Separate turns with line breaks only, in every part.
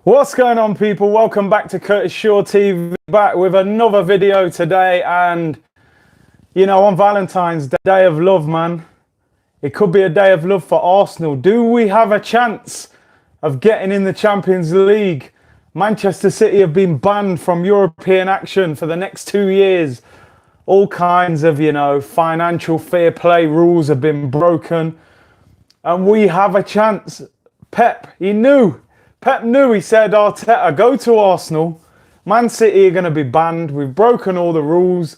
What's going on, people? Welcome back to Curtis Shaw TV, back with another video today. And on Valentine's Day, day of love, man, it could be a day of love for Arsenal. Do we have a chance of getting in the Champions League? Manchester City have been banned from European action for the next 2 years. All kinds of financial fair play rules have been broken, and we have a chance. Pep knew, he said, Arteta, go to Arsenal. Man City are going to be banned. We've broken all the rules.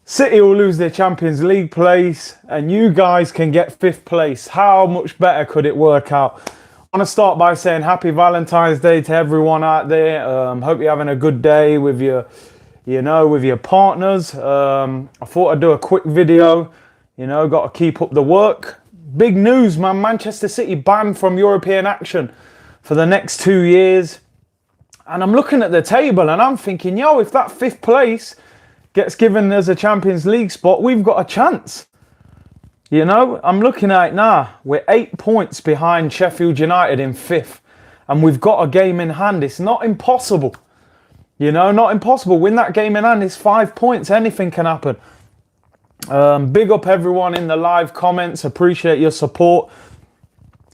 City will lose their Champions League place, and you guys can get 5th place. How much better could it work out? I want to start by saying happy Valentine's Day to everyone out there. Hope you're having a good day with your, with your partners. I thought I'd do a quick video. Got to keep up the work. Big news, man. Manchester City banned from European action for the next 2 years. And I'm looking at the table and I'm thinking, if that 5th place gets given as a Champions League spot, we've got a chance. I'm looking at it now. We're 8 points behind Sheffield United in 5th. And we've got a game in hand. It's not impossible. Not impossible. Win that game in hand. It's 5 points. Anything can happen. Big up everyone in the live comments. Appreciate your support.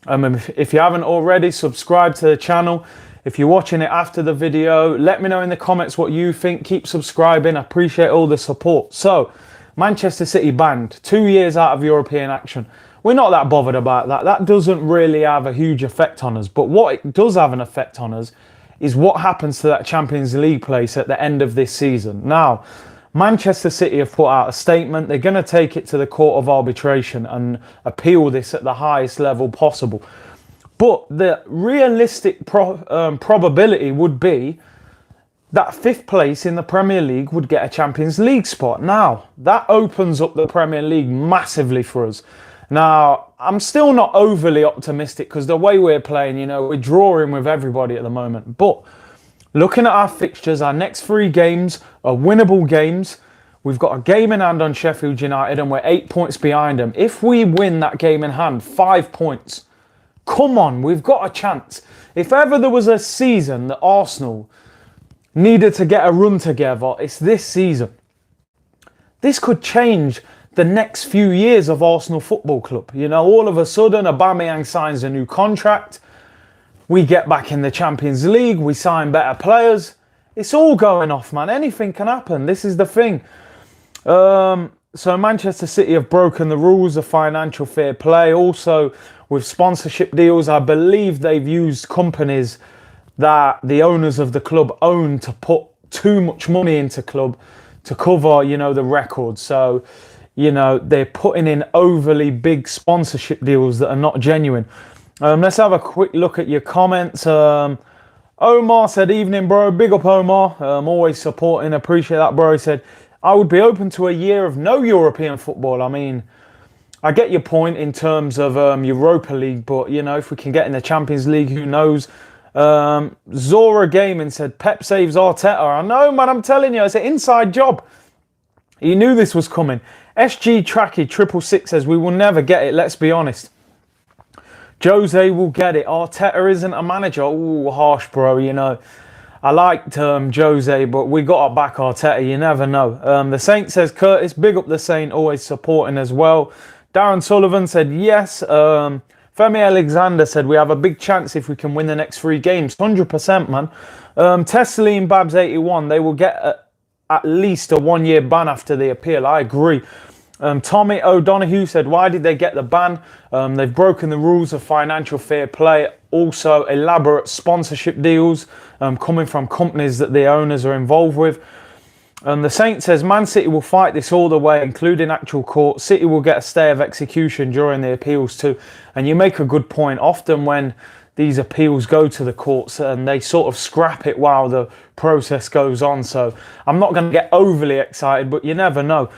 If you haven't already, subscribe to the channel. If you're watching it after the video, let me know in the comments what you think. Keep subscribing. I appreciate all the support. So, Manchester City banned 2 years out of European action. We're not that bothered about that. That doesn't really have a huge effect on us. But what it does have an effect on us is what happens to that Champions League place at the end of this season. Now, Manchester City have put out a statement. They're going to take it to the Court of Arbitration and appeal this at the highest level possible. But the realistic probability would be that 5th place in the Premier League would get a Champions League spot. Now, that opens up the Premier League massively for us. Now, I'm still not overly optimistic because the way we're playing, we're drawing with everybody at the moment. But looking at our fixtures, our next 3 games are winnable games. We've got a game in hand on Sheffield United and we're 8 points behind them. If we win that game in hand, 5 points. Come on, we've got a chance. If ever there was a season that Arsenal needed to get a run together, it's this season. This could change the next few years of Arsenal Football Club. All of a sudden, Aubameyang signs a new contract. We get back in the Champions League. We sign better players. It's all going off, man. Anything can happen. This is the thing. So Manchester City have broken the rules of financial fair play. Also, with sponsorship deals, I believe they've used companies that the owners of the club own to put too much money into club to cover, the records. So, they're putting in overly big sponsorship deals that are not genuine. Let's have a quick look at your comments. Omar said, evening, bro. Big up, Omar. Always supporting. Appreciate that, bro. He said, I would be open to a year of no European football. I mean, I get your point in terms of Europa League, but, if we can get in the Champions League, who knows? Zora Gaming said, Pep saves Arteta. I know, man, I'm telling you, it's an inside job. He knew this was coming. SG Tracky 666 says, we will never get it, let's be honest. Jose will get it. Arteta isn't a manager. Oh, harsh, bro, I liked Jose, but we got to back Arteta. You never know. The Saint says, Curtis, big up the Saint, always supporting as well. Darren Sullivan said, yes. Femi Alexander said, we have a big chance if we can win the next 3 games. 100%, man. Tesseline Babs 81, they will get at least a 1-year ban after the appeal. I agree. Tommy O'Donoghue said, why did they get the ban? They've broken the rules of financial fair play. Also, elaborate sponsorship deals coming from companies that the owners are involved with. The Saint says, Man City will fight this all the way, including actual court. City will get a stay of execution during the appeals too. And you make a good point. Often when these appeals go to the courts and they sort of scrap it while the process goes on. So I'm not going to get overly excited, but you never know.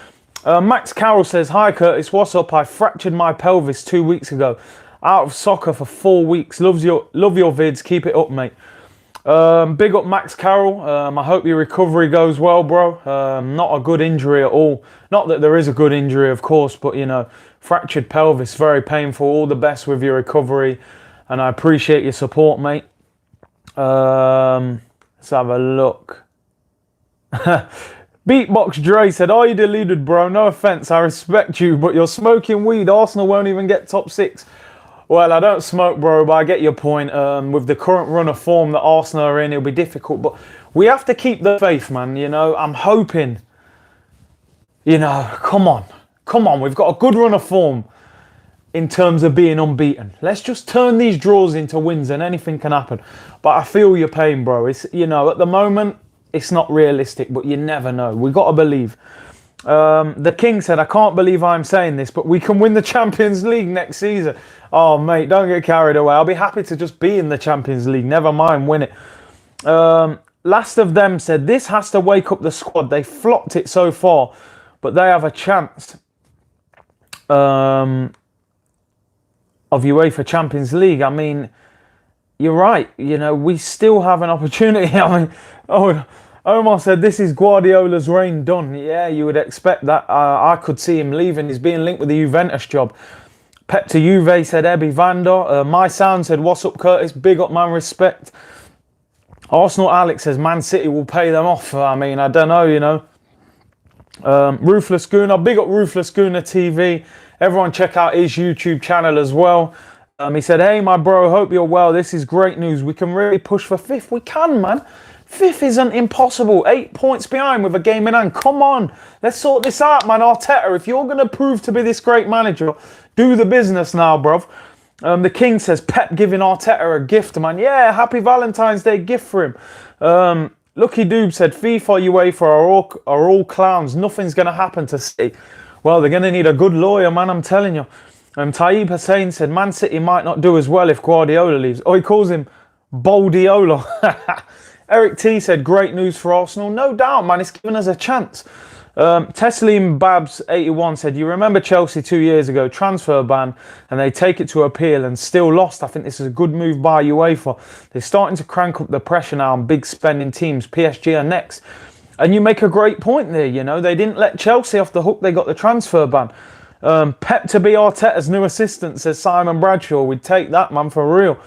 Max Carroll says, hi Curtis, what's up? I fractured my pelvis 2 weeks ago. Out of soccer for 4 weeks. Love your vids. Keep it up, mate. Big up Max Carroll. I hope your recovery goes well, bro. Not a good injury at all. Not that there is a good injury, of course, but, fractured pelvis, very painful. All the best with your recovery. And I appreciate your support, mate. Let's have a look. Beatbox Dre said, "Are you deluded, bro? No offense, I respect you, but you're smoking weed. Arsenal won't even get top 6. Well, I don't smoke, bro, but I get your point. With the current run of form that Arsenal are in, it'll be difficult. But we have to keep the faith, man. You know, I'm hoping, you know, come on. We've got a good run of form in terms of being unbeaten. Let's just turn these draws into wins and anything can happen. But I feel your pain, bro. It's, you know, at the moment, it's not realistic, but you never know. We got to believe. The King said, "I can't believe I'm saying this, but we can win the Champions League next season." Oh, mate, don't get carried away. I'll be happy to just be in the Champions League. Never mind win it. Last of them said, "This has to wake up the squad. They flopped it so far, but they have a chance of UEFA Champions League." I mean, you're right. You know, we still have an opportunity. I mean, Omar said, "This is Guardiola's reign done." Yeah, you would expect that. I could see him leaving. He's being linked with the Juventus job. Pep to Juve said, Ebby Vander. My Sound said, "What's up, Curtis? Big up, man. Respect." Arsenal Alex says, "Man City will pay them off." I mean, I don't know, you know. Ruthless Gooner. Big up Ruthless Gooner TV. Everyone check out his YouTube channel as well. He said, "Hey, my bro, hope you're well. This is great news. We can really push for 5th. We can, man. 5th isn't impossible. 8 points behind with a game in hand. Come on. Let's sort this out, man. Arteta, if you're going to prove to be this great manager, do the business now, bruv." The King says, "Pep giving Arteta a gift, man." Yeah, happy Valentine's Day gift for him. Lucky Doob said, "FIFA, UEFA are all clowns. Nothing's going to happen to City." Well, they're going to need a good lawyer, man, I'm telling you. Taib Hussein said, "Man City might not do as well if Guardiola leaves." Oh, he calls him Boldiola. Eric T said, "Great news for Arsenal." No doubt, man. It's given us a chance. Teslim Babs 81 said, "You remember Chelsea 2 years ago, transfer ban, and they take it to appeal and still lost. I think this is a good move by UEFA. They're starting to crank up the pressure now on big spending teams. PSG are next." And you make a great point there, you know. They didn't let Chelsea off the hook. They got the transfer ban. Pep to be Arteta's new assistant, says Simon Bradshaw. We'd take that, man, for real.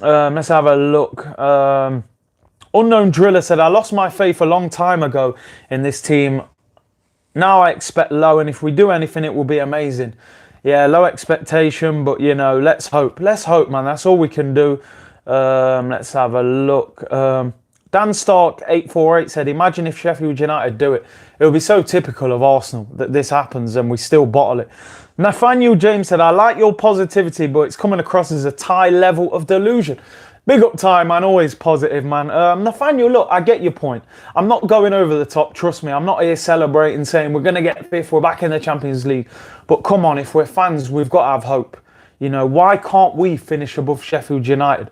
Let's have a look. Unknown Driller said, "I lost my faith a long time ago in this team. Now I expect low, and if we do anything, it will be amazing." Yeah, low expectation, but, you know, let's hope. Let's hope, man. That's all we can do. Let's have a look. Dan Stark 848 said, "Imagine if Sheffield United do it. It will be so typical of Arsenal that this happens and we still bottle it." Nathaniel James said, "I like your positivity, but it's coming across as a Thai level of delusion." Big up Thai, man. Always positive, man. Nathaniel, look, I get your point. I'm not going over the top. Trust me. I'm not here celebrating, saying we're going to get 5th. We're back in the Champions League. But come on, if we're fans, we've got to have hope. You know, why can't we finish above Sheffield United?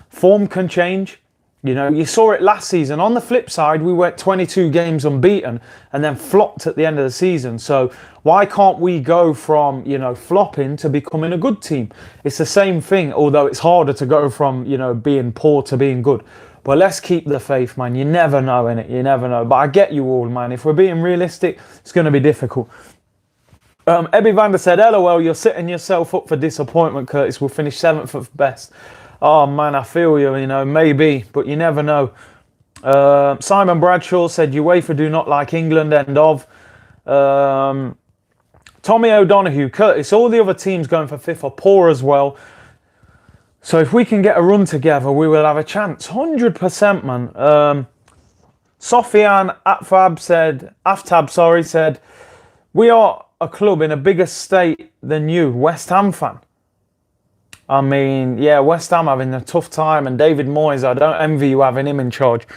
Form can change. You know, you saw it last season. On the flip side, we went 22 games unbeaten and then flopped at the end of the season. So why can't we go from, you know, flopping to becoming a good team? It's the same thing, although it's harder to go from, you know, being poor to being good. But let's keep the faith, man. You never know, innit? You never know. But I get you all, man. If we're being realistic, it's going to be difficult. Ebby Vander said, "LOL, you're setting yourself up for disappointment, Curtis. We'll finish 7th at best." Oh, man, I feel you, you know, maybe, but you never know. Simon Bradshaw said, "UEFA do not like England, end of." Tommy O'Donoghue, "Curtis, all the other teams going for 5th are poor as well. So if we can get a run together, we will have a chance." 100%, man. Sofian Aftab said, "We are a club in a bigger state than you, West Ham fan." I mean, yeah, West Ham having a tough time, and David Moyes, I don't envy you having him in charge.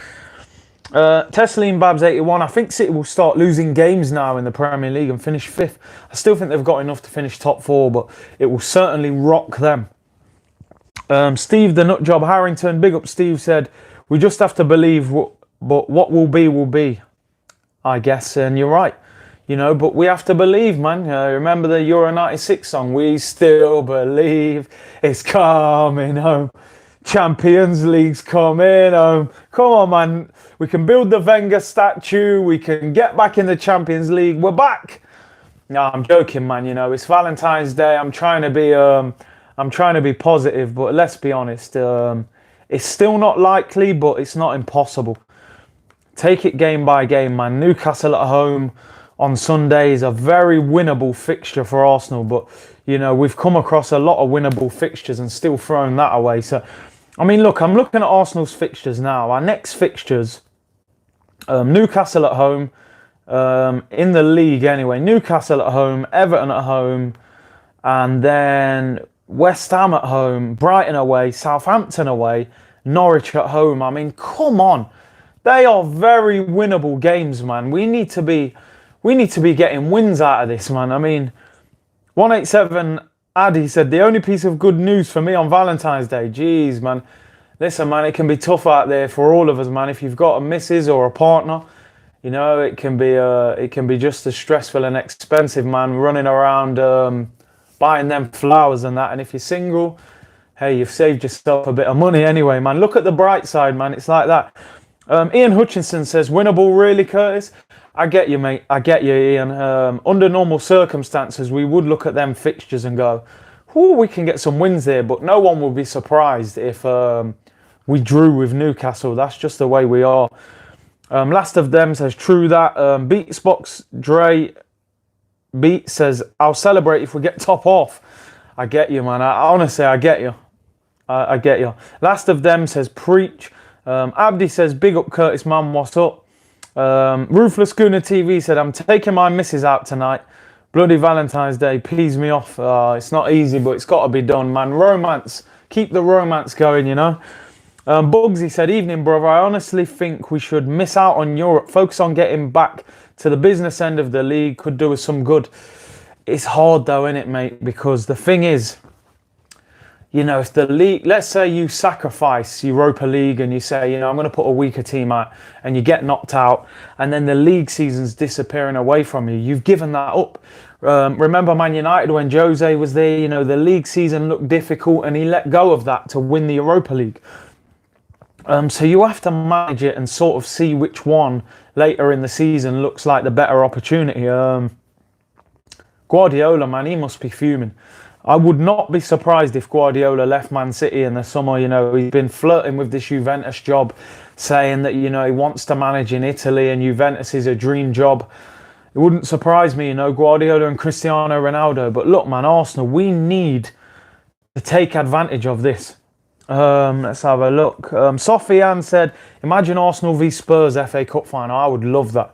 Teslim Babs 81, "I think City will start losing games now in the Premier League and finish 5th. I still think they've got enough to finish top 4, but it will certainly rock them." Steve the Nutjob Harrington, big up Steve, said, "We just have to believe, but what will be, I guess." And you're right. You know, but we have to believe, man. Remember the Euro 96 song? "We still believe it's coming home. Champions League's coming home." Come on, man. We can build the Wenger statue. We can get back in the Champions League. We're back. No, I'm joking, man. You know, it's Valentine's Day. I'm trying to be positive, but let's be honest. It's still not likely, but it's not impossible. Take it game by game, man. Newcastle at home on Sunday is a very winnable fixture for Arsenal, but you know, we've come across a lot of winnable fixtures and still thrown that away. So, I mean, look, I'm looking at Arsenal's fixtures now. Our next fixtures, Newcastle at home, in the league anyway. Newcastle at home, Everton at home, and then West Ham at home, Brighton away, Southampton away, Norwich at home. I mean, come on. They are very winnable games, man. We need to be getting wins out of this, man. I mean, 187 Addy said, the only piece of good news for me on Valentine's Day. Jeez, man. Listen, man, it can be tough out there for all of us, man. If you've got a missus or a partner, you know, it can be just as stressful and expensive, man, running around buying them flowers and that. And if you're single, hey, you've saved yourself a bit of money anyway, man. Look at the bright side, man. It's like that. Ian Hutchinson says, winnable really, Curtis? I get you, mate. I get you, Ian. Under normal circumstances, we would look at them fixtures and go, "Ooh, we can get some wins there." But no one will be surprised if we drew with Newcastle. That's just the way we are. Last of them says, true that. Beatsbox Dre Beat says, I'll celebrate if we get top off. I get you, man. Honestly, I get you. I get you. Last of them says, preach. Abdi says, big up Curtis, man. What's up? Ruthless Schooner TV said, I'm taking my missus out tonight. Bloody Valentine's Day pees me off. It's not easy, but it's got to be done, man. Romance. Keep the romance going, you know. Bugsy said, evening, brother. I honestly think we should miss out on Europe. Focus on getting back to the business end of the league. Could do us some good. It's hard though, isn't it, mate? Because the thing is, you know, if the league, let's say you sacrifice Europa League and you say, you know, I'm going to put a weaker team out and you get knocked out and then the league season's disappearing away from you. You've given that up. Remember Man United when Jose was there, you know, the league season looked difficult and he let go of that to win the Europa League. So you have to manage it and sort of see which one later in the season looks like the better opportunity. Guardiola, man, he must be fuming. I would not be surprised if Guardiola left Man City in the summer. You know, he's been flirting with this Juventus job, saying that, you know, he wants to manage in Italy and Juventus is a dream job. It wouldn't surprise me, you know, Guardiola and Cristiano Ronaldo. But look, man, Arsenal, we need to take advantage of this. Let's have a look. Sophie Ann said, imagine Arsenal v Spurs FA Cup final. I would love that.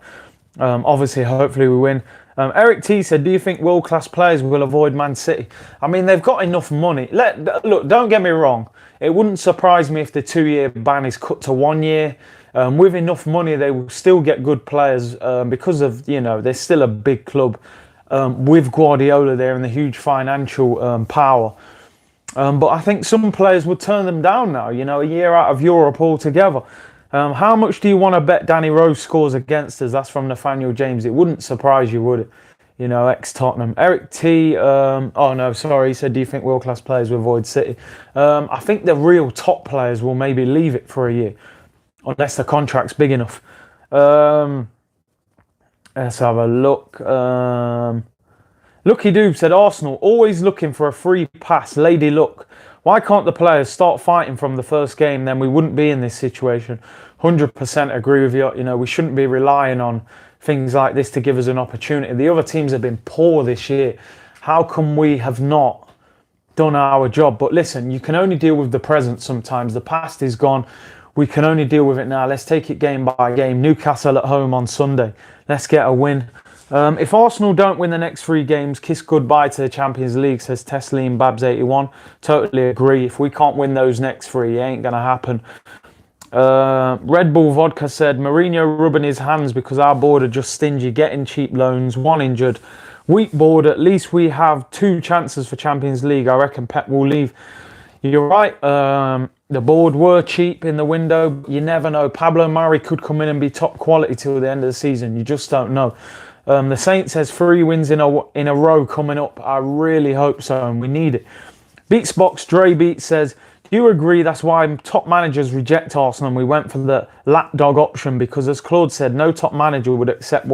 Obviously, hopefully we win. Eric T said, do you think world-class players will avoid Man City? I mean, they've got enough money. Look, don't get me wrong. It wouldn't surprise me if the 2-year ban is cut to 1 year. With enough money, they will still get good players because of, you know, they're still a big club with Guardiola there and the huge financial power. But I think some players would turn them down now, you know, a year out of Europe altogether. How much do you want to bet Danny Rose scores against us? That's from Nathaniel James. It wouldn't surprise you, would it? You know, ex-Tottenham. Eric T, oh no, sorry, he said, do you think world-class players will avoid City? I think the real top players will maybe leave it for a year, unless the contract's big enough. Let's have a look. Lucky Doob said, Arsenal, always looking for a free pass. Lady Luck. Why can't the players start fighting from the first game? Then we wouldn't be in this situation. 100% agree with you. You know, we shouldn't be relying on things like this to give us an opportunity. The other teams have been poor this year. How come we have not done our job? But listen, you can only deal with the present sometimes. The past is gone. We can only deal with it now. Let's take it game by game. Newcastle at home on Sunday. Let's get a win. If Arsenal don't win the next 3 games, kiss goodbye to the Champions League, says Teslim Babs81. Totally agree. If we can't win those next 3, it ain't going to happen. Red Bull Vodka said, Mourinho rubbing his hands because our board are just stingy, getting cheap loans, 1 injured. Weak board, at least we have 2 chances for Champions League. I reckon Pep will leave. You're right. The board were cheap in the window. You never know. Pablo Mari could come in and be top quality till the end of the season. You just don't know. The Saints says 3 wins in a row coming up. I really hope so, and we need it. Beatsbox Dre Beat says, do you agree that's why top managers reject Arsenal and we went for the lapdog option? Because as Claude said, no top manager would accept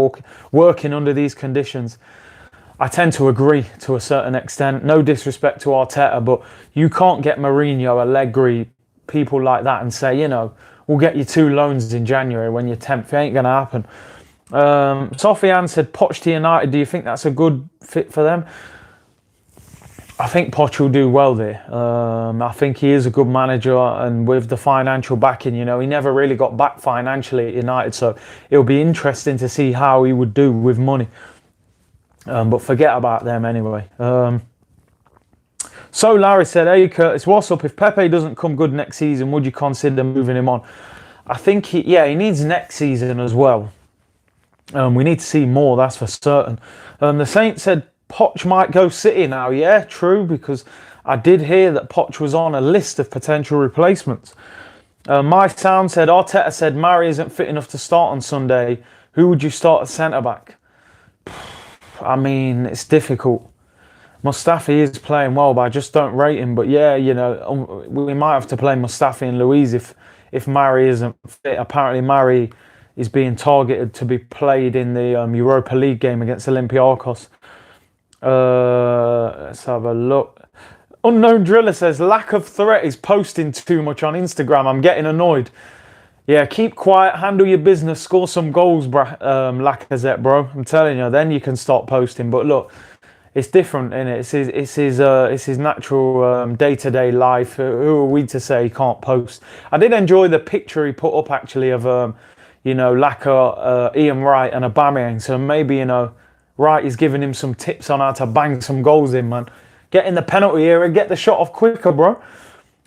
working under these conditions. I tend to agree to a certain extent. No disrespect to Arteta, but you can't get Mourinho, Allegri, people like that and say, you know, we'll get you 2 loans in January when you're 10th. It ain't going to happen. Sophie Ann said, Poch to United, do you think that's a good fit for them? I think Poch will do well there. I think he is a good manager, and with the financial backing, you know, he never really got back financially at United, so it'll be interesting to see how he would do with money. But forget about them anyway. So Larry said, hey Curtis, what's up? If Pepe doesn't come good next season, would you consider moving him on? I think he needs next season as well. We need to see more, that's for certain. The Saint said Poch might go City now. Yeah, true, because I did hear that Poch was on a list of potential replacements. My Sound said, Arteta said Mari isn't fit enough to start on Sunday. Who would you start at centre-back? I mean, it's difficult. Mustafi is playing well, but I just don't rate him. But yeah, you know, we might have to play Mustafi and Luiz if Mari isn't fit. Apparently, Mari is being targeted to be played in the Europa League game against Olympiacos. Let's have a look. Unknown Driller says, lack of threat is posting too much on Instagram. I'm getting annoyed. Yeah, keep quiet, handle your business, score some goals, Lacazette, bro. I'm telling you, then you can start posting. But look, it's different, innit? It's his natural day-to-day life. Who are we to say he can't post? I did enjoy the picture he put up, actually, of, you know, Laka, Ian Wright and Aubameyang. So maybe, you know, Wright is giving him some tips on how to bang some goals in, man. Get in the penalty area, get the shot off quicker, bro.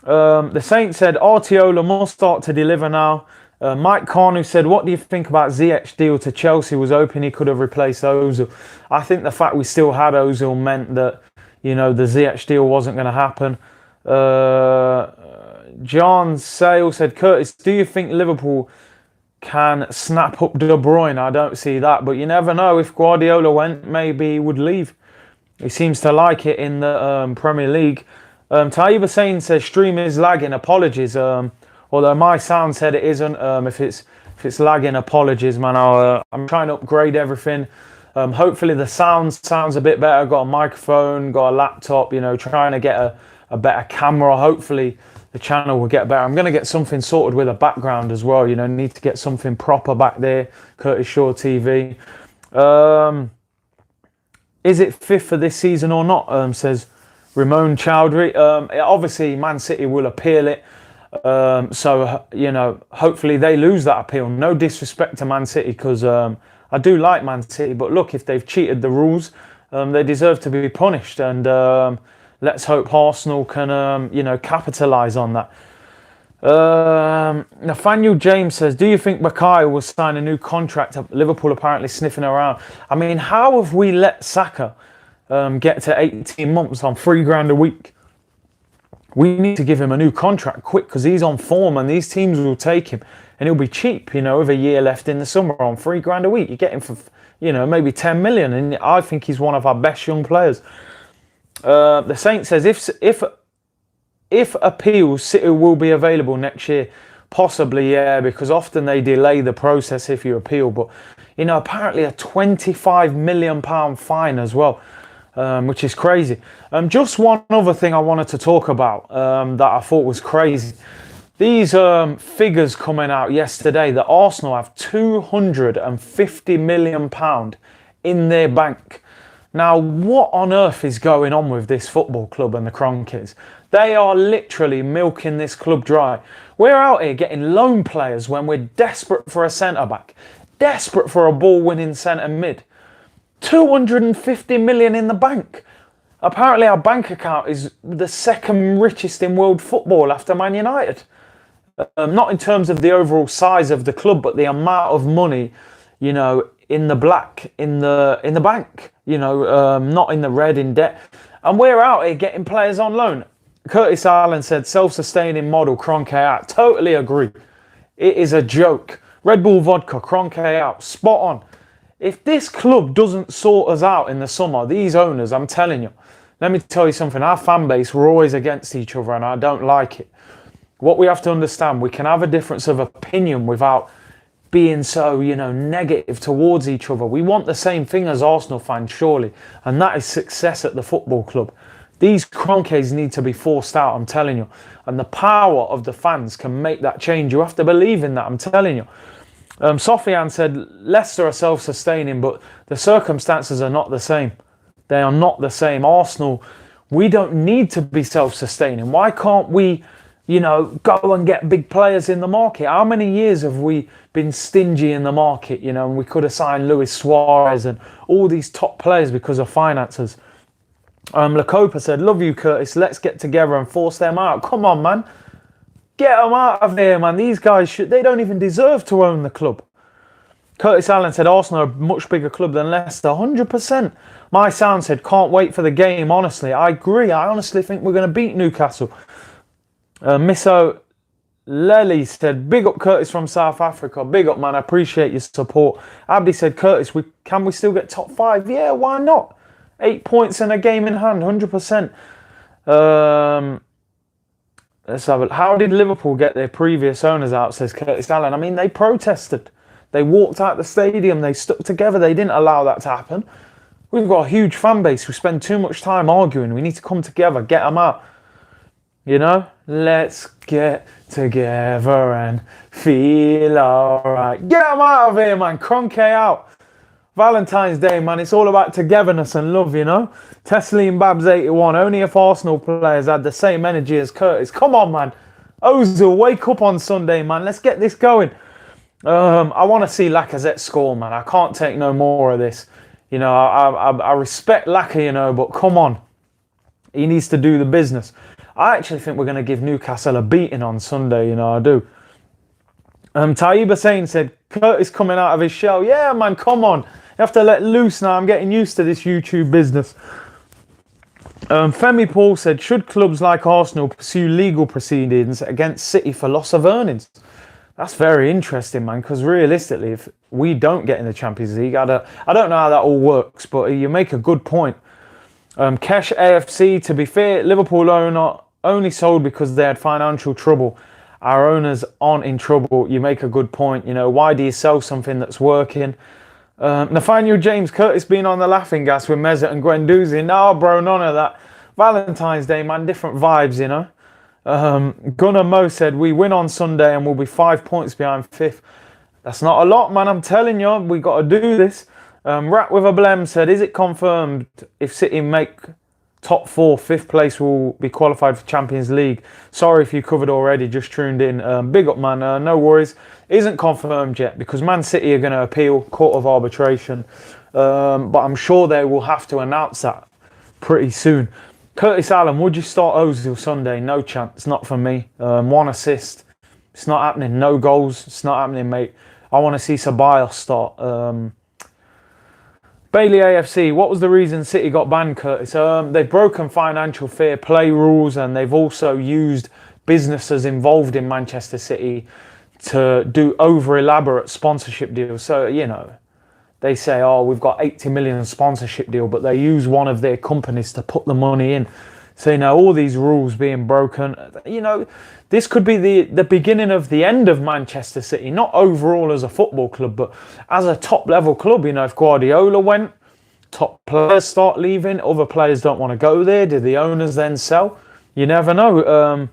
The Saint said, Artiola must start to deliver now. Mike Carnu said, what do you think about Ziyech deal to Chelsea? Was hoping he could have replaced Ozil. I think the fact we still had Ozil meant that, you know, the Ziyech deal wasn't going to happen. John Sale said, Curtis, do you think Liverpool can snap up De Bruyne? I don't see that, but you never know. If Guardiola went, maybe he would leave. He seems to like it in the Premier League. Taiba Sain says, stream is lagging, apologies. Although my sound said it isn't. If it's lagging, apologies, man. I'm trying to upgrade everything. Hopefully the sounds a bit better. Got a microphone, got a laptop, you know, trying to get a better camera. Hopefully the channel will get better. I'm going to get something sorted with a background as well. You know, need to get something proper back there. Curtis Shaw TV. Is it fifth for this season or not? Says Ramon Chowdhury. Obviously, Man City will appeal it. So, you know, hopefully they lose that appeal. No disrespect to Man City, because I do like Man City. But look, if they've cheated the rules, they deserve to be punished. And let's hope Arsenal can, you know, capitalise on that. Nathaniel James says, do you think Mackay will sign a new contract? Liverpool apparently sniffing around. I mean, how have we let Saka get to 18 months on £3,000 a week? We need to give him a new contract quick, because he's on form and these teams will take him, and he'll be cheap, you know, with a year left in the summer on £3,000 a week. You get him for, you know, maybe 10 million, and I think he's one of our best young players. The Saint says, if appeals, City will be available next year. Possibly, yeah, because often they delay the process if you appeal. But, you know, apparently a £25 million fine as well, which is crazy. Just one other thing I wanted to talk about that I thought was crazy. These figures coming out yesterday that Arsenal have £250 million in their bank. Now, what on earth is going on with this football club and the Kroenkes? They are literally milking this club dry. We're out here getting loan players when we're desperate for a centre-back, desperate for a ball-winning centre-mid. 250 million in the bank. Apparently our bank account is the second richest in world football after Man United. Not in terms of the overall size of the club, but the amount of money, you know, in the black, in the bank, you know, not in the red, in debt. And we're out here getting players on loan. Curtis Allen said, self-sustaining model, Kroenke out. Totally agree. It is a joke. Red Bull vodka, Kroenke out. Spot on. If this club doesn't sort us out in the summer, these owners, I'm telling you, let me tell you something. Our fan base, we're always against each other, and I don't like it. What we have to understand, we can have a difference of opinion without being so, you know, negative towards each other. We want the same thing as Arsenal fans, surely, and that is success at the football club. These Kroenkes need to be forced out, I'm telling you. And the power of the fans can make that change. You have to believe in that, I'm telling you. Sofian said, Leicester are self-sustaining, but the circumstances are not the same. They are not the same. Arsenal, we don't need to be self-sustaining. Why can't we, go and get big players in the market? How many years have we been stingy in the market, and we could have signed Luis Suarez and all these top players because of finances. Lacopa said, love you, Curtis. Let's get together and force them out. Come on, man. Get them out of here, man. These guys, they don't even deserve to own the club. Curtis Allen said, Arsenal are a much bigger club than Leicester. 100%. My sound said, can't wait for the game, honestly. I agree. I honestly think we're going to beat Newcastle. Misso Lely said, big up Curtis from South Africa. Big up, man. I appreciate your support. Abdi said, Curtis, can we still get top 5? Yeah, why not? 8 points and a game in hand, 100%. Let's have it. How did Liverpool get their previous owners out, says Curtis Allen? I mean, they protested. They walked out the stadium. They stuck together. They didn't allow that to happen. We've got a huge fan base. We spend too much time arguing. We need to come together, get them out. Let's get together and feel alright. Get them out of here, man. Kroenke out. Valentine's Day, man. It's all about togetherness and love, Teslim Babs 81. Only if Arsenal players had the same energy as Curtis. Come on, man. Ozil, wake up on Sunday, man. Let's get this going. I want to see Lacazette score, man. I can't take no more of this. I respect Laka, but come on. He needs to do the business. I actually think we're going to give Newcastle a beating on Sunday, I do. Taib Hussain said, Curtis coming out of his shell. Yeah, man, come on. You have to let loose now. I'm getting used to this YouTube business. Femi Paul said, should clubs like Arsenal pursue legal proceedings against City for loss of earnings? That's very interesting, man, because realistically, if we don't get in the Champions League, I don't know how that all works, but you make a good point. Kesh AFC, to be fair, Liverpool owner only sold because they had financial trouble. Our owners aren't in trouble. You make a good point. Why do you sell something that's working? Nathaniel James, Curtis being on the laughing gas with Mesut and Guendouzi. No, bro, none of that. Valentine's Day, man, different vibes, Gunnar Mo said, we win on Sunday and we'll be 5 points behind 5th. That's not a lot, man. I'm telling you, we got to do this. Rat with a Blem said, is it confirmed if City make top 4, 5th place will be qualified for Champions League? Sorry if you covered already, just tuned in. Big up, man. No worries. Isn't confirmed yet because Man City are going to appeal, court of arbitration. But I'm sure they will have to announce that pretty soon. Curtis Allen, would you start Ozil Sunday? No chance. Not for me. 1 assist. It's not happening. No goals. It's not happening, mate. I want to see Ceballos start. Bailey AFC, what was the reason City got banned, Curtis? They've broken financial fair play rules and they've also used businesses involved in Manchester City to do over-elaborate sponsorship deals. So, they say, oh, we've got 80 million sponsorship deal, but they use one of their companies to put the money in. So, all these rules being broken, this could be the beginning of the end of Manchester City, not overall as a football club, but as a top-level club. If Guardiola went, top players start leaving, other players don't want to go there. Do the owners then sell? You never know.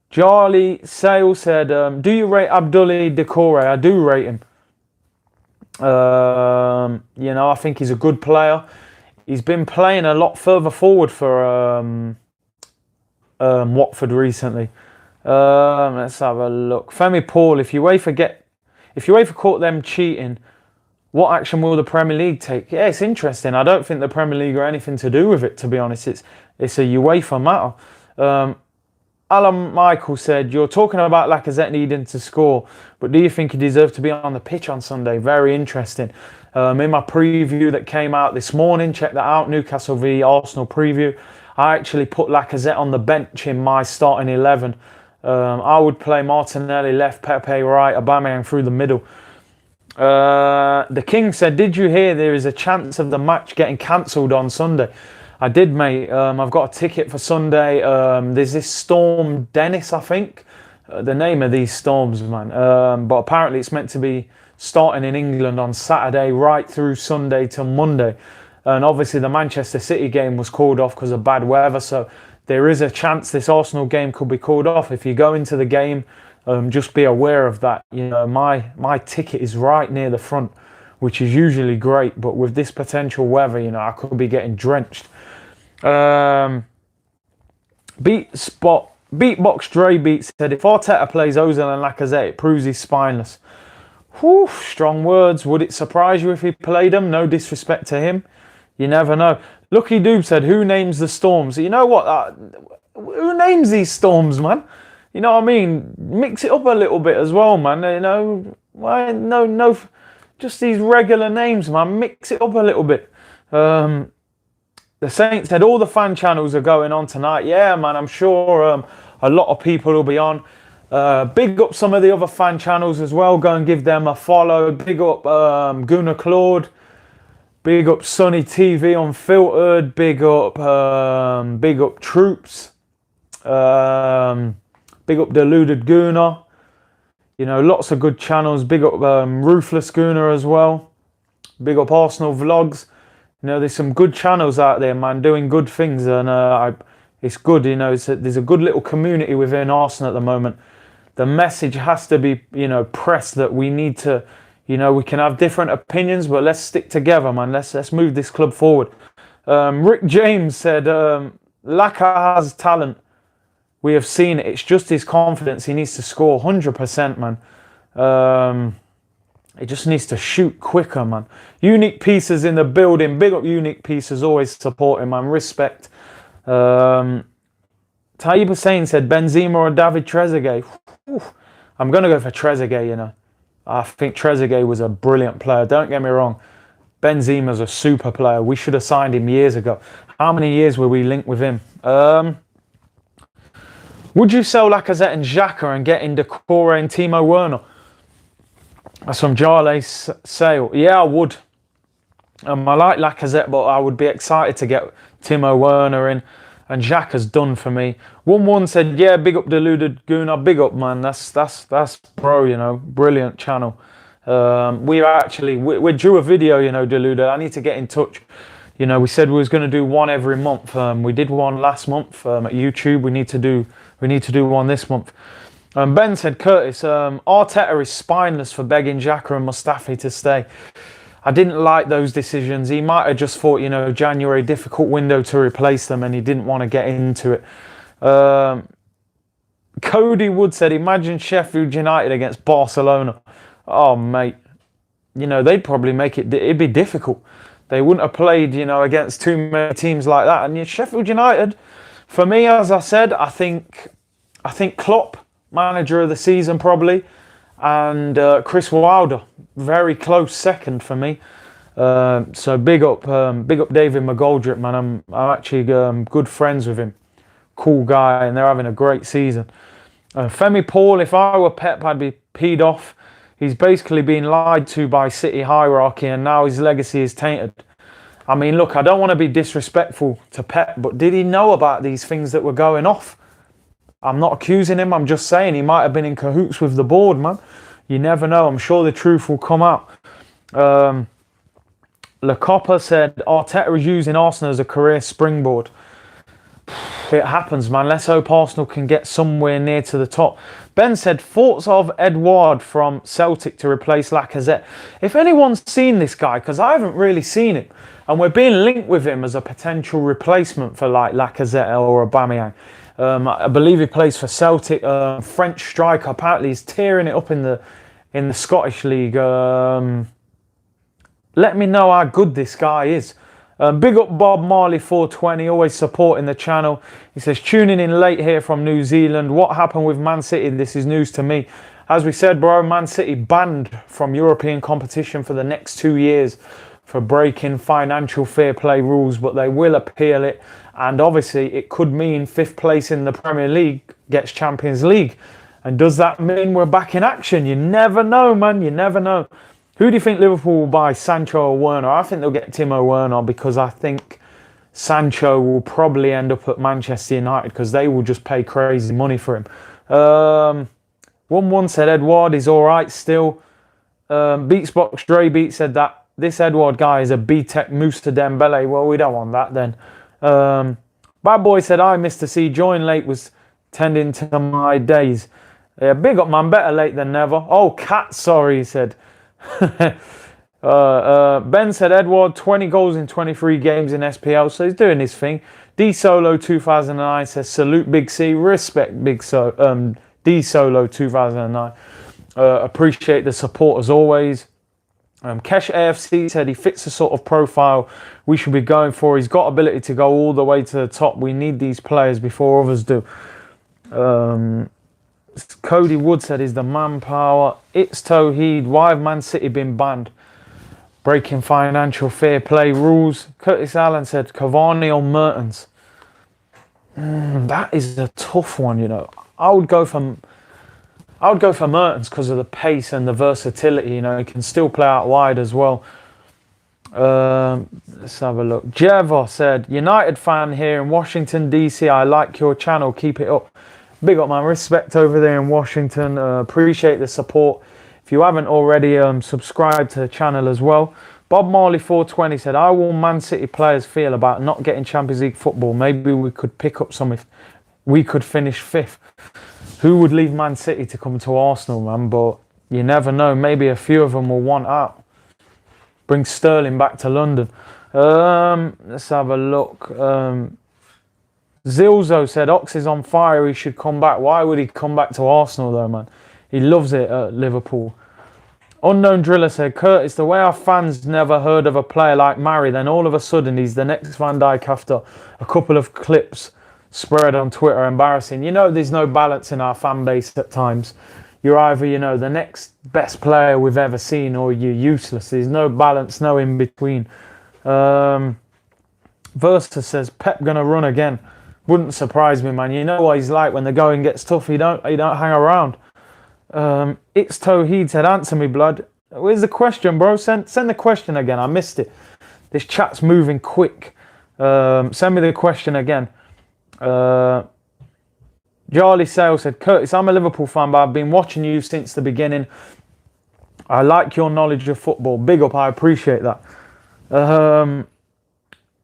Charlie Sale said, do you rate Abdoulaye Doucouré? I do rate him. I think he's a good player. He's been playing a lot further forward for Watford recently. Let's have a look. Femi Paul, if UEFA caught them cheating, what action will the Premier League take? Yeah, it's interesting. I don't think the Premier League are anything to do with it, to be honest. It's a UEFA matter. Alan Michael said, you're talking about Lacazette needing to score, but do you think he deserves to be on the pitch on Sunday? Very interesting. In my preview that came out this morning, check that out, Newcastle v Arsenal preview, I actually put Lacazette on the bench in my starting 11. I would play Martinelli left, Pepe right, Aubameyang through the middle. The King said, did you hear there is a chance of the match getting cancelled on Sunday? I did, mate. I've got a ticket for Sunday. There's this storm, Dennis, I think. The name of these storms, man. But apparently it's meant to be starting in England on Saturday right through Sunday till Monday. And obviously the Manchester City game was called off because of bad weather. So there is a chance this Arsenal game could be called off. If you go into the game, just be aware of that. You know, my ticket is right near the front, which is usually great. But with this potential weather, you know, I could be getting drenched. Beatbox Dre Beat said, if Arteta plays Ozil and Lacazette, it proves he's spineless. Whew, strong words. Would it surprise you if he played them? No disrespect to him. You never know. Lucky Doob said, who names the storms? You know what? Who names these storms, man? You know what I mean? Mix it up a little bit as well, man. You know, why? No, just these regular names, man. Mix it up a little bit. The Saints said all the fan channels are going on tonight. Yeah, man, I'm sure a lot of people will be on. Big up some of the other fan channels as well. Go and give them a follow. Big up Gunnar Claude. Big up Sunny TV Unfiltered. Big up Troops. Big up Deluded Gunnar. You know, lots of good channels. Big up Ruthless Gunnar as well. Big up Arsenal Vlogs. You know, there's some good channels out there, man, doing good things, and it's good. You know, there's a good little community within Arsenal at the moment. The message has to be, you know, pressed that we need to, you know, we can have different opinions, but let's stick together, man. Let's move this club forward. Rick James said, Laka has talent. We have seen it. It's just his confidence. He needs to score 100%, man. He just needs to shoot quicker, man. Unique Pieces in the building. Big up Unique Pieces. Always supporting, man. Respect. Tayyip Hussein said Benzema or David Trezeguet. Whew. I'm going to go for Trezeguet, you know. I think Trezeguet was a brilliant player. Don't get me wrong. Benzema's a super player. We should have signed him years ago. How many years were we linked with him? Would you sell Lacazette and Xhaka and get in Decore and Timo Werner? That's from Jarley Sale. Yeah, I would. I like Lacazette, but I would be excited to get Timo Werner in. And Xhaka's done for me. 1-1 said, yeah, big up Deluded Gunnar. Big up, man. That's bro, you know. Brilliant channel. We drew a video, you know, Deluded. I need to get in touch. You know, we said we was going to do one every month. We did one last month at YouTube. We need to do one this month. Ben said, Curtis, Arteta is spineless for begging Xhaka and Mustafi to stay. I didn't like those decisions. He might have just thought, you know, January, difficult window to replace them, and he didn't want to get into it. Cody Wood said, imagine Sheffield United against Barcelona. Oh, mate. You know, they'd probably make it, it'd be difficult. They wouldn't have played, you know, against too many teams like that. And Sheffield United, for me, as I said, I think Klopp, manager of the season probably, and Chris Wilder, very close second for me. So big up David McGoldrick, man. I'm actually good friends with him, cool guy, and they're having a great season. Femi Paul, if I were Pep, I'd be peed off. He's basically been lied to by City hierarchy, and now his legacy is tainted. I mean, look, I don't want to be disrespectful to Pep, but did he know about these things that were going off? I'm not accusing him. I'm just saying he might have been in cahoots with the board, man. You never know. I'm sure the truth will come out. Le Copper said, Arteta is using Arsenal as a career springboard. It happens, man. Let's hope Arsenal can get somewhere near to the top. Ben said, thoughts of Edouard from Celtic to replace Lacazette. If anyone's seen this guy, because I haven't really seen him, and we're being linked with him as a potential replacement for like Lacazette or Aubameyang. I believe he plays for Celtic, French striker. Apparently he's tearing it up in the Scottish League. Let me know how good this guy is. Big up Bob Marley 420, always supporting the channel. He says, tuning in late here from New Zealand. What happened with Man City? This is news to me. As we said, bro, Man City banned from European competition for the next 2 years for breaking financial fair play rules, but they will appeal it. And obviously it could mean 5th place in the Premier League gets Champions League. And does that mean we're back in action? You never know, man. You never know. Who do you think Liverpool will buy, Sancho or Werner? I think they'll get Timo Werner, because I think Sancho will probably end up at Manchester United because they will just pay crazy money for him. 1-1 said Edouard is all right still. Beatsbox Dre Beat said that this Edward guy is a B-Tech Musa Dembele. Well, we don't want that then. Bad Boy said, "I Mr. C, joined late, was tending to my days." Yeah, big up, man. Better late than never. Oh, Cat, sorry, he said. Ben said, "Edward, 20 goals in 23 games in SPL, so he's doing his thing." D Solo 2009 says, "Salute Big C, respect Big D Solo 2009. Appreciate the support as always." Kesh AFC said he fits the sort of profile we should be going for. He's got ability to go all the way to the top. We need these players before others do. Cody Wood said, "Is the manpower. It's Tawheed. Why have Man City been banned? Breaking financial fair play rules." Curtis Allen said, "Cavani or Mertens?" That is a tough one, you know. I would go for Mertens because of the pace and the versatility. You know, he can still play out wide as well. Let's have a look. Jevo said, "United fan here in Washington, D.C. I like your channel. Keep it up." Big up, man. Respect over there in Washington. Appreciate the support. If you haven't already, subscribe to the channel as well. Bob Marley 420 said, "How will Man City players feel about not getting Champions League football? Maybe we could pick up some if we could finish 5th. Who would leave Man City to come to Arsenal, man? But you never know. Maybe a few of them will want out. Bring Sterling back to London." Let's have a look. Zilzo said, "Ox is on fire. He should come back." Why would he come back to Arsenal, though, man? He loves it at Liverpool. Unknown Driller said, "Curtis, the way our fans never heard of a player like Mari, then all of a sudden he's the next Van Dijk after a couple of clips spread on Twitter. Embarrassing." You know, there's no balance in our fan base at times. You're either, you know, the next best player we've ever seen, or you're useless. There's no balance, no in between. Versa says, "Pep gonna run again." Wouldn't surprise me, man. You know what he's like when the going gets tough. He don't hang around. It's Tawheed said, "Answer me, blood." Where's the question, bro? Send the question again. I missed it. This chat's moving quick. Send me the question again. Charlie Sale said, "Curtis, I'm a Liverpool fan, but I've been watching you since the beginning. I like your knowledge of football. Big up, I appreciate that."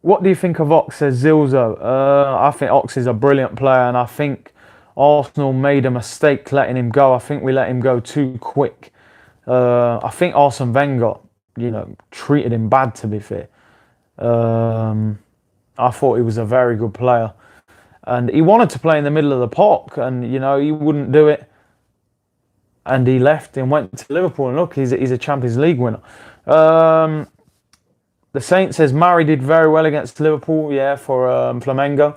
What do you think of Ox, says Zilzo? I think Ox is a brilliant player, and I think Arsenal made a mistake letting him go. I think we let him go too quick. I think Arsene Wenger, you know, treated him bad, to be fair. I thought he was a very good player. And he wanted to play in the middle of the park, and, you know, he wouldn't do it. And he left and went to Liverpool, and look, he's a Champions League winner. The Saint says, "Mari did very well against Liverpool, yeah, for Flamengo."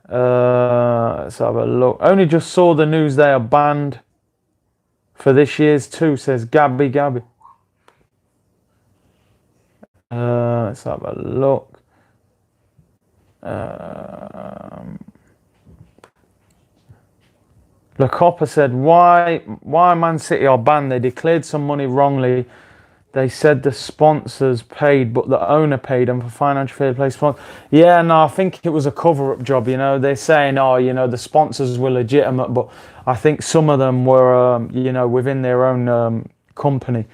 Let's have a look. "Only just saw the news they are banned for this year's too," says Gabby. Let's have a look. Le Copper said, why Man City are banned? They declared some money wrongly. They said the sponsors paid, but the owner paid them for financial fair play sponsor. Yeah, no, I think it was a cover-up job, you know. They're saying, oh, you know, the sponsors were legitimate, but I think some of them were, you know, within their own company.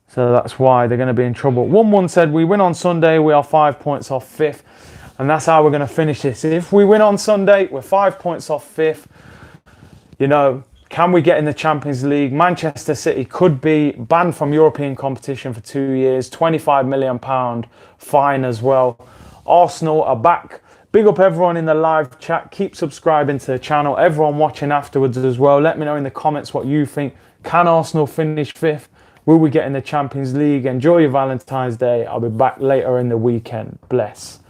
So that's why they're going to be in trouble. 1-1 said, "We win on Sunday, we are 5 points off 5th. And that's how we're going to finish this. If we win on Sunday, we're 5 points off 5th. You know, can we get in the Champions League? Manchester City could be banned from European competition for 2 years, £25 million fine as well. Arsenal are back. Big up everyone in the live chat. Keep subscribing to the channel. Everyone watching afterwards as well. Let me know in the comments what you think. Can Arsenal finish 5th? Will we get in the Champions League? Enjoy your Valentine's Day. I'll be back later in the weekend. Bless.